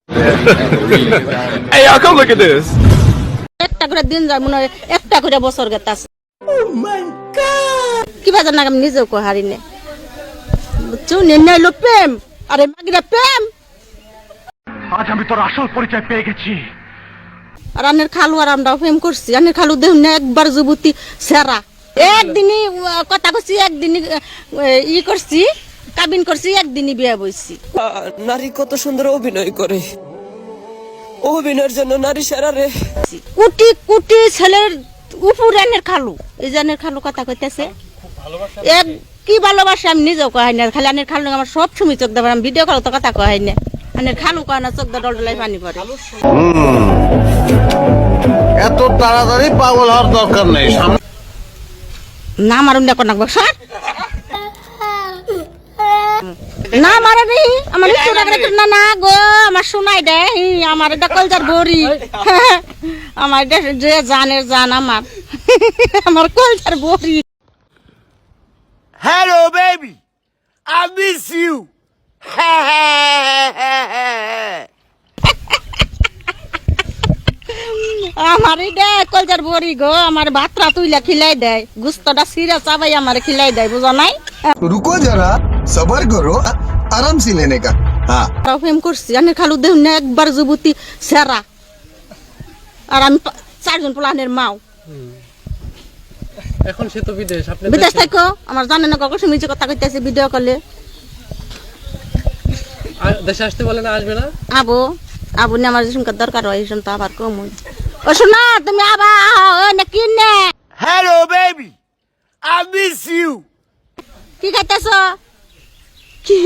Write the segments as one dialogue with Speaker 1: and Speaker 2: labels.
Speaker 1: Hey, y'all, come look at this.
Speaker 2: একটা করে দিন যায় মনে হয় একটা করে বছর গেতাছে। কি বাজার না আমি নিজেও কো হারি নে বুঝছো নেই লো প্রেম আরে মাগিরা প্রেম
Speaker 3: আজ আমি তোর আসল পরিচয় পেয়ে গেছি।
Speaker 2: আর আনের খালু আর আমরাও প্রেম করছি আনের খালু দেহ না একবার যুবতী সেরা একদিনই কথা কইছি একদিনই ই করছি কাবিন করছি একদিনই বিয়ে বইছি।
Speaker 4: নারী কত সুন্দর অভিনয় করে, অভিনয়ের জন্য নারী সেরা রে।
Speaker 2: কোটি কোটি ছেলের উপরে আনের খালু এই যে আনের খালু কথা কইতেছে এক কি ভালোবাসে আমি নিজেও কহাই না খালি আনের খালু আমার সব সময় চোখ দেবার আমি ভিডিও কল তো কথা কহাই না আনের খালু কয় না চোখ দল ডলাই পানি পড়ে।
Speaker 5: এত তাড়াতাড়ি পাগল হওয়ার দরকার নেই।
Speaker 2: না মারুন না কোন সর না মারে রে আমার না না গো আমার শোনাই দে আমার এটা কলজার বড়ি আমার এটা যে জানের জান আমার আমার কলজার বড়ি।
Speaker 5: Hello baby, I miss you.
Speaker 2: আমার এটা কলজার বড়ি গো আমার ভাতরা তুইলা খিলাই দেয় গুস্তটা সিরা চাবাই আমার খিলাই দেয় বুঝা নাই।
Speaker 6: रुको जरा सबर करो आराम से लेने का। हाँ
Speaker 2: প্রেম করছি আনের খালু দেহ না একবার যুবতী সেরা আর আমি চারজন পোলানের মাও।
Speaker 7: এখন সে তো বিদেশ, আপনি
Speaker 2: বিদেশ থাকো আমার জানে না কখন মিছে কথা কইতেছে ভিডিও কলে।
Speaker 7: দেশে আসতে বলে না, আসবে না।
Speaker 2: আবো আবু না আমার যেসব দরকার হয় সেসব তো আবার কম ও শোনা তুমি আবার না কি নে
Speaker 5: hello baby, I miss you.
Speaker 2: কি খাইতেছ কি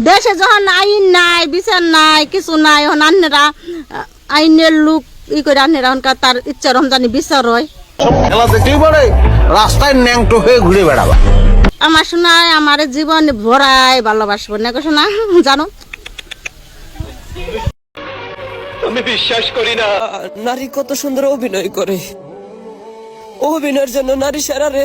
Speaker 2: দেশে যখন আইন নাই বিচার নাই কিছু নাই এখন আন্নেরা আইনের লোক ই করে আন্নেরা তার ইচ্ছা রমজানি বিচার হয়।
Speaker 5: খেলা দেখতেই পারে রাস্তায় ন্যাংটো হয়ে ঘুরে বেড়াবা।
Speaker 2: আমার শোনায় আমার জীবন ভরাই ভালোবাসবো না শোনা জানো।
Speaker 1: আমি বিশ্বাস করি না।
Speaker 4: নারী কত সুন্দর অভিনয় করে, অভিনয়ের জন্য নারী সেরা রে।